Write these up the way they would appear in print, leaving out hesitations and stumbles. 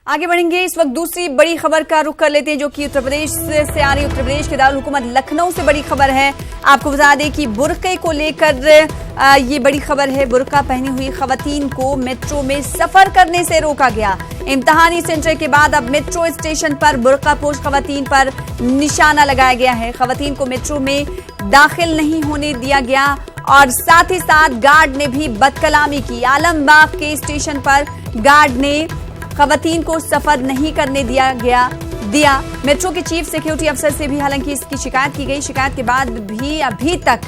आगे बढ़ेंगे। इस वक्त दूसरी बड़ी खबर का रुख कर लेते हैं, जो कि उत्तर प्रदेश से आ रही। उत्तर प्रदेश के दारुल हुकूमत लखनऊ से बड़ी खबर है। आपको बता दें कि बुर्के को लेकर ये बड़ी खबर है। बुर्का पहनी हुई खवातीन को मेट्रो में सफर करने से रोका गया। इम्तिहानी सेंटर के बाद अब मेट्रो स्टेशन पर बुर्का पोश खवातीन पर निशाना लगाया गया है। खवातीन को मेट्रो में दाखिल नहीं होने दिया गया और साथ ही साथ गार्ड ने भी बदकलामी की। आलमबाग के स्टेशन पर गार्ड ने खवातीन को सफर नहीं करने दिया। मेट्रो के चीफ सिक्योरिटी अफसर से भी हालांकि इसकी शिकायत की गई। शिकायत के बाद भी अभी तक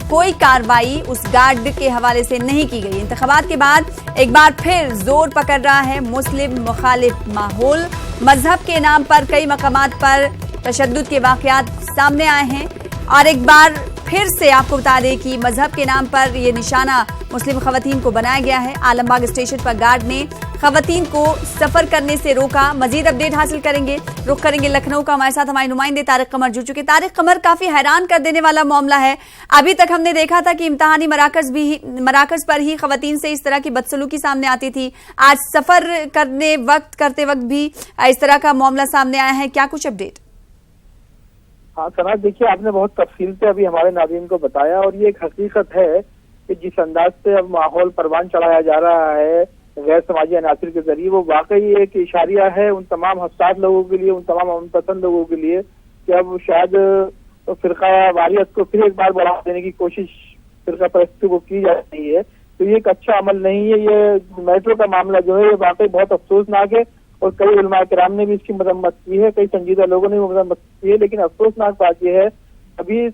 कोई कार्रवाई उस गार्ड के हवाले से नहीं की गई। इंतखाबात के बाद एक बार फिर जोर पकड़ रहा है मुस्लिम मुखालिफ माहौल। मजहब के नाम पर कई मकामात पर तशद्दुद के वाकयात सामने आए हैं और एक बार फिर से आपको बता दें कि मजहब के नाम पर यह निशाना मुस्लिम खवातीन को बनाया गया है। आलमबाग स्टेशन पर गार्ड ने खवातीन को सफर करने से रोका। मजीद अपडेट हासिल करेंगे, रुख करेंगे लखनऊ का। हमारे साथ हमारे नुमाइंदे तारिक कमर जुड़ चुके। तारिक कमर, काफी हैरान कर देने वाला मामला है। अभी तक हमने देखा था कि इम्तिहानी मराकज पर ही खवातीन से इस तरह की बदसलूकी सामने आती थी। आज सफर करते वक्त भी इस तरह का मामला सामने आया है। क्या कुछ अपडेट? हाँ सना, देखिए आपने बहुत तफसील से अभी हमारे नाज़रीन को बताया और ये एक हकीकत है कि जिस अंदाज से अब माहौल परवान चढ़ाया जा रहा है गैर समाजी अनासर के जरिए, वो वाकई एक इशारिया है उन तमाम हसास लोगों के लिए, उन तमाम अमनपसंद लोगों के लिए कि अब शायद फिरका वारियत को फिर एक बार बढ़ा देने की कोशिश फिरका परस्ती को की जा रही है। तो ये एक अच्छा अमल नहीं है। ये मेट्रो का मामला जो है ये वाकई बहुत अफसोसनाक है और कई उलमा किराम ने भी इसकी मजम्मत की है, कई संजीदा लोगों ने भी मजम्मत की है। लेकिन अफसोसनाक बात यह है, अभी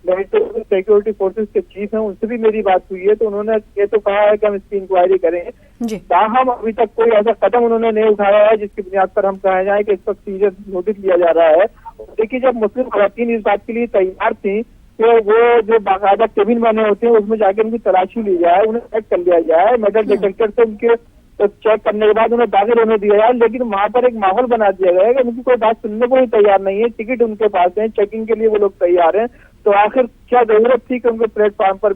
सिक्योरिटी फोर्सेस के चीफ हैं, उनसे भी मेरी बात हुई है तो उन्होंने ये तो कहा है कि हम इसकी इंक्वायरी करेंगे। ताहम अभी तक कोई ऐसा कदम उन्होंने नहीं उठाया है जिसकी बुनियाद पर हम कहा जाए कि इस पर सीरियस नोटिस लिया जा रहा है। देखिए, जब मुस्लिम खवातीन इस बात के लिए तैयार थी कि वो जो बाकायदा केबिन बने होते हैं उसमें जाकर उनकी तलाशी ली जाए, उन्हें चेक कर लिया जाए, मेटल डिटेक्टर से उनके तो चेक करने के बाद उन्हें दाखिल होने दिया जाए, लेकिन वहां पर एक माहौल बना दिया गया है कि उनकी कोई बात सुनने को ही तैयार नहीं है। टिकट उनके पास है, चेकिंग के लिए वो लोग तैयार हैं। तो आखिर क्या जरूरत थी कि उनके प्लेटफॉर्म पर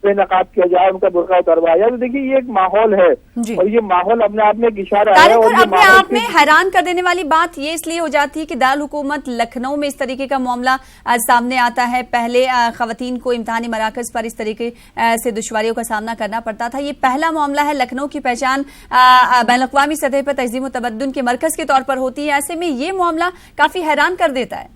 बेनकाब किया जाए, उनका बुर्का उतारवाया जाए? तो देखिए, ये एक माहौल है और ये माहौल अपने आप में एक इशारा है। और अपने आप में हैरान कर देने वाली बात ये इसलिए हो जाती है कि दारुल हुकूमत लखनऊ में इस तरीके का मामला सामने आता है। पहले खवातीन को इम्तिहानी मराकज पर इस तरीके से दुश्वारियों का सामना करना पड़ता था। ये पहला मामला है। लखनऊ की पहचान बैनुल-अक़वामी सतह पर तहज़ीम व तमद्दुन के मरकज के तौर पर होती है। ऐसे में ये मामला काफी हैरान कर देता है।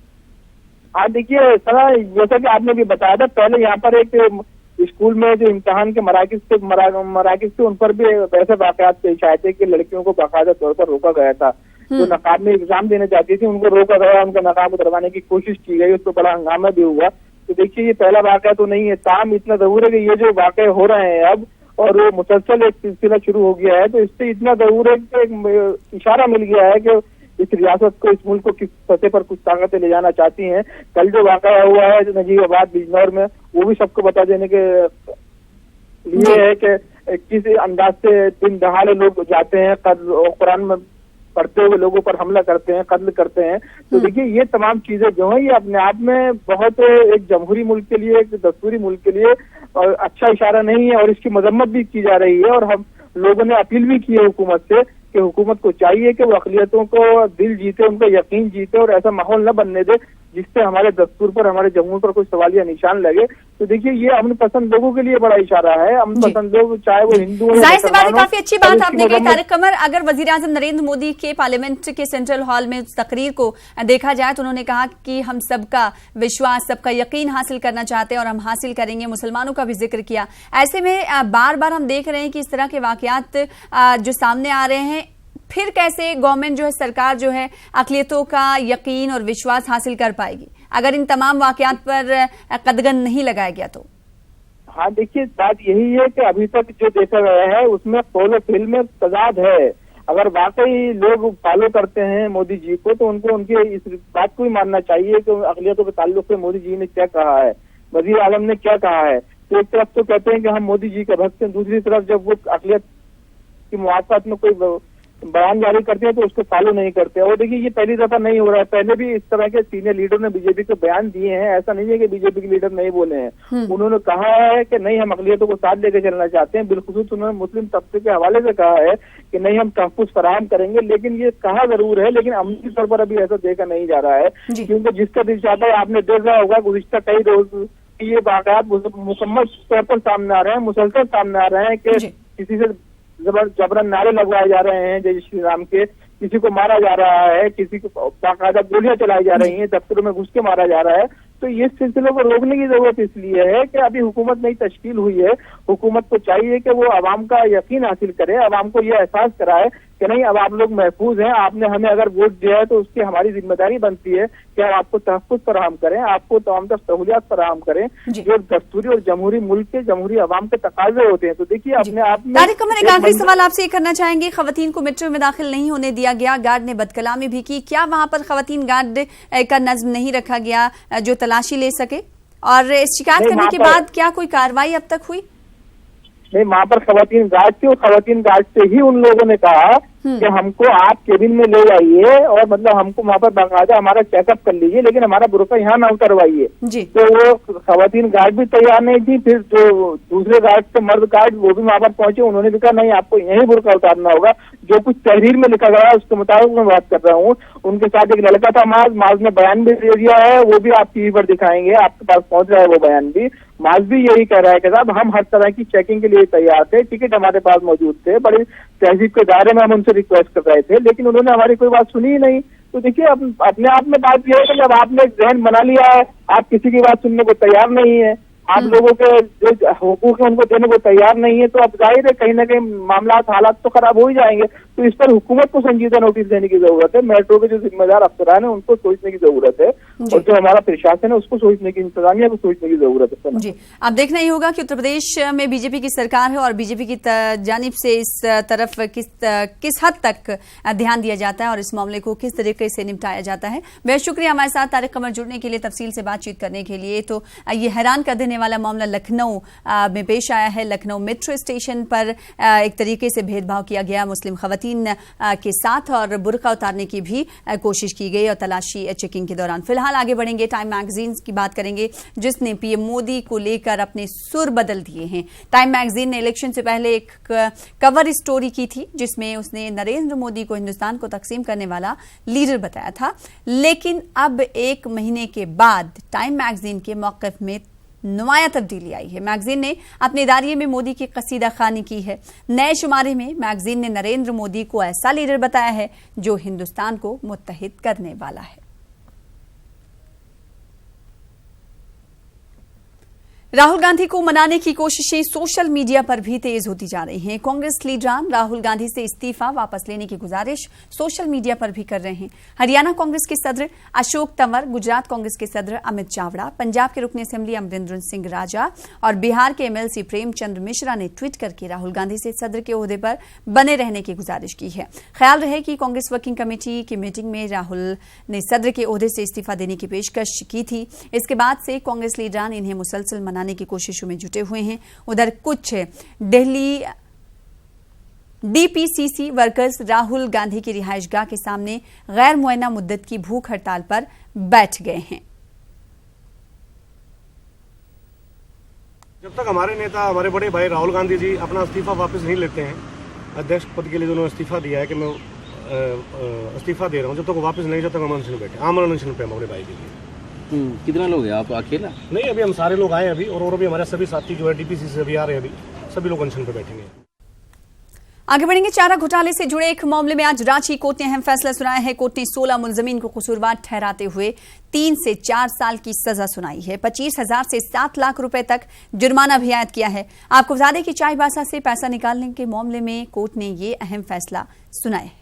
हाँ देखिए, जैसा कि आपने भी बताया था, पहले यहाँ पर एक स्कूल में जो इम्तिहान के मराकिज थे उन पर भी ऐसे वाकयात पेश आए थे कि लड़कियों को बाकायदा तौर पर रोका गया था। जो नकाब में एग्जाम देने जाती थी उनको रोका गया, उनका नकाब उतरवाने की कोशिश की गई, उस पर बड़ा हंगामा भी हुआ। तो देखिए, ये पहला वाकया तो नहीं है। ताम इतना जरूर है कि ये जो वाकये हो रहे हैं अब और वो मुसलसल एक सिलसिला शुरू हो गया है, तो इससे इतना जरूर है कि एक इशारा मिल गया है कि इस रियासत को, इस मुल्क को किस सतह पर कुछ ताकतें ले जाना चाहती हैं। कल जो वाकया हुआ है नजीबाबाद बिजनौर में, वो भी सबको बता देने के लिए है कि किस अंदाज से दिन दहाड़े लोग जाते हैं, कुरान में पढ़ते हुए लोगों पर हमला करते हैं, कत्ल करते हैं। तो देखिए, ये तमाम चीजें जो है ये अपने आप में बहुत एक जमहूरी मुल्क के लिए, एक दस्तूरी मुल्क के लिए और अच्छा इशारा नहीं है और इसकी मजम्मत भी की जा रही है। और हम लोगों ने अपील भी की है हुकूमत से कि हुकूमत को चाहिए कि वो अक़लियतों को दिल जीते, उनका यकीन जीते और ऐसा माहौल न बनने दे जिससे हमारे दस्तूर पर, हमारे जम्मू पर कोई सवालिया निशान लगे। तो देखिए, ये अमन पसंद लोगों के लिए बड़ा इशारा है। अमन पसंद लोग, चाहे वो हिंदू हो, जाहिर सी बात है, काफी अच्छी बात आपने कही तारिक कमर। अगर वजीर आजम नरेंद्र मोदी के पार्लियामेंट के सेंट्रल हॉल में तकरीर को देखा जाए तो उन्होंने कहा कि हम सबका विश्वास, सबका यकीन हासिल करना चाहते हैं और हम हासिल करेंगे। मुसलमानों का भी जिक्र किया। ऐसे में बार बार हम देख रहे हैं कि इस तरह के वाकयात जो सामने आ रहे हैं, फिर कैसे गवर्नमेंट जो है, सरकार जो है, अक़लियतों का यकीन और विश्वास हासिल कर पाएगी अगर इन तमाम वाकयात पर कदगन नहीं लगाया गया तो? हाँ देखिए, बात यही है कि अभी तक जो देखा गया है उसमें कौल फिल में तजाद है। अगर वाकई लोग फॉलो करते हैं मोदी जी को तो उनको उनकी इस बात को ही मानना चाहिए कि अक़लियतों के ताल्लुक से मोदी जी ने क्या कहा है, वज़ीर आज़म ने क्या कहा है। तो एक तरफ तो कहते हैं कि हम मोदी जी के भक्त हैं, दूसरी तरफ जब वो अक़लियत की मुआफ़क़त में कोई बयान जारी करते हैं तो उसको फॉलो नहीं करते। और देखिए ये पहली दफा नहीं हो रहा है, पहले भी इस तरह के सीनियर लीडर ने बीजेपी को बयान दिए हैं। ऐसा नहीं है कि बीजेपी के लीडर नहीं बोले हैं, उन्होंने कहा है कि नहीं हम अक़लियतों को साथ लेकर चलना चाहते हैं। बिलखुसूस उन्होंने मुस्लिम तबके के हवाले से कहा है कि नहीं हम तहफ़्फ़ुज़ फराहम करेंगे, लेकिन ये कहा जरूर है लेकिन अमली तौर पर अभी ऐसा देखा नहीं जा रहा है। क्योंकि जिसका दिल चाहता है, आपने देखा होगा गुज़िश्ता कई रोज ये वाक़यात मुकम्मल तौर पर सामने आ रहे हैं, मुसलसल सामने आ रहे हैं कि किसी से जबरन नारे लगवाए जा रहे हैं जय श्री राम के, किसी को मारा जा रहा है, किसी को बाकायदा गोलियां चलाई जा रही हैं, दफ्तरों में घुस के मारा जा रहा है। तो ये सिलसिले को रोकने की जरूरत इसलिए है कि अभी हुकूमत नई तश्कील हुई है, हुकूमत को चाहिए कि वो आवाम का यकीन हासिल करे, आवाम को ये एहसास कराए कि नहीं अब आप लोग महफूज हैं, आपने हमें अगर वोट दिया है तो उसकी हमारी जिम्मेदारी बनती है कि हम आपको तहफ़्फ़ुज़ फराहम करें, आपको तमाम तर सहूलियात फराहम करें जो दस्तूरी और जमहूरी मुल्क के जमहूरी आवाम के तकाजे होते हैं। तो देखिए अपने आप में तारिक कमर, एक आखिरी सवाल आपसे करना चाहेंगे। खवातीन को मेट्रो में दाखिल नहीं होने दिया गया, गार्ड ने बदकलामी भी की, क्या वहां पर खवातीन गार्ड का नज्म नहीं रखा गया जो तलाशी ले सके? और शिकायत करने के बाद क्या कोई कार्रवाई अब तक हुई? नहीं, वहाँ पर खवातीन गार्ड थी और खवातीन गार्ड से ही उन लोगों ने कहा कि हमको आप केबिन में ले जाइए और मतलब हमको वहाँ पर बाकायदा हमारा चेकअप कर लीजिए, लेकिन हमारा बुर्का यहाँ ना उतरवाइए। तो वो खवातीन गार्ड भी तैयार नहीं थी। फिर जो दूसरे गार्ड थे, मर्द गार्ड, वो भी वहाँ पर पहुंचे, उन्होंने भी कहा नहीं आपको यही बुर्का उतारना होगा, जो कुछ तहरीर में लिखा गया है उसके मुताबिक मैं बात कर रहा हूँ। उनके साथ एक लड़का था माज ने बयान भी दे दिया है, वो भी आप टीवी पर दिखाएंगे, आपके पास पहुंच रहा है वो बयान भी। माज भी यही कह रहा है कि साहब हम हर तरह की चेकिंग के लिए तैयार थे, टिकट हमारे पास मौजूद थे, बड़ी तहजीब के दायरे में हम उनसे रिक्वेस्ट कर रहे थे, लेकिन उन्होंने हमारी कोई बात सुनी ही नहीं। तो देखिए अब अपने आप में बात यह है कि जब आपने जहन बना लिया है, आप किसी की बात सुनने को तैयार नहीं है, आप लोगों के जो हुकूक है उनको देने को तैयार नहीं है, तो अब जाहिर है कहीं ना कहीं मामला हालात तो खराब हो ही जाएंगे। तो इस पर हुकूमत को संजीदा नोटिस देने की जरूरत है, मेट्रो के जो जिम्मेदार अफसरान है उनको सोचने की जरूरत है, और जो हमारा प्रशासन है उसको सोचने की, इंतजामिया को सोचने की जरूरत है। जी, अब देखना ही होगा कि उत्तर प्रदेश में बीजेपी की सरकार है और बीजेपी की जानिब से इस तरफ किस हद तक ध्यान दिया जाता है और इस मामले को किस तरीके से निपटाया जाता है। बेहद शुक्रिया हमारे साथ तारिक कमर जुड़ने के लिए, तफसील से बातचीत करने के लिए। तो ये हैरान कर देने वाला मामला लखनऊ में पेश आया है। लखनऊ मेट्रो स्टेशन पर एक तरीके से भेदभाव किया गया मुस्लिम खवातीन के साथ और बुर्का उतारने की भी कोशिश की गई और तलाशी चेकिंग के दौरान। फिलहाल आगे बढ़ेंगे, टाइम मैगजीन की बात करेंगे जिसने पीएम मोदी को लेकर अपने सुर बदल दिए हैं। टाइम मैगजीन ने इलेक्शन से पहले एक कवर स्टोरी की थी जिसमें उसने नरेंद्र मोदी को हिंदुस्तान को तकसीम करने वाला लीडर बताया था, लेकिन अब एक महीने के बाद टाइम मैगजीन के मौक़िफ़ में नुमाया तब्दीली आई है। मैगजीन ने अपने इदारिये में मोदी की कसीदा खानी की है। नए शुमारे में मैगजीन ने नरेंद्र मोदी को ऐसा लीडर बताया है जो हिंदुस्तान को मुत्तहिद करने वाला है। राहुल गांधी को मनाने की कोशिशें सोशल मीडिया पर भी तेज होती जा रही हैं। कांग्रेस लीडरान राहुल गांधी से इस्तीफा वापस लेने की गुजारिश सोशल मीडिया पर भी कर रहे हैं। हरियाणा कांग्रेस के सदर अशोक तंवर, गुजरात कांग्रेस के सदर अमित चावड़ा, पंजाब के रुकन असेंबली अमरिंदर सिंह राजा और बिहार के एमएलसी प्रेमचंद मिश्रा ने ट्वीट करके राहुल गांधी से सदर के ओहदे पर बने रहने की गुजारिश की है। ख्याल रहे कि कांग्रेस वर्किंग कमेटी की मीटिंग में राहुल ने सदर के ओहदे से इस्तीफा देने की पेशकश की थी। इसके बाद से कांग्रेस लीडरान इन्हें मुसलसल मनाने की कोशिशों में जुटे हुए हैं। उधर कुछ दिल्ली डीपीसीसी वर्कर्स राहुल गांधी की रिहायशगाह के सामने गैर मुअय्यना मुद्दत की भूख हड़ताल पर बैठ गए हैं। जब तक हमारे नेता, हमारे बड़े भाई राहुल गांधी जी अपना इस्तीफा वापस नहीं लेते हैं, अध्यक्ष पद के लिए जो उन्होंने इस्तीफा दिया है कि मैं इस्तीफा दे रहा हूं, जब तक वो वापस नहीं, जब तक हम अनशन बैठे, आमरण अनशन पे हमारे भाई के लिए। कितना लोग हैं आप अकेला? नहीं, अभी हम सारे लोग आए अभी, और भी हमारे सभी साथी जो है डीपीसी से अभी आ रहे हैं, अभी सभी लोग अनशन पे बैठेंगे। आगे बढ़ेंगे। चारा घोटाले से जुड़े एक मामले में आज रांची कोर्ट ने अहम फैसला सुनाया है। कोर्ट ने 16 मुलजमीन को कसूरवार ठहराते हुए 3 से 4 साल की सजा सुनाई है। 25,000 से 7 लाख रुपए तक जुर्माना भी आयद किया है। आपको बता दें कि चाईबासा से पैसा निकालने के मामले में कोर्ट ने ये अहम फैसला सुनाया है।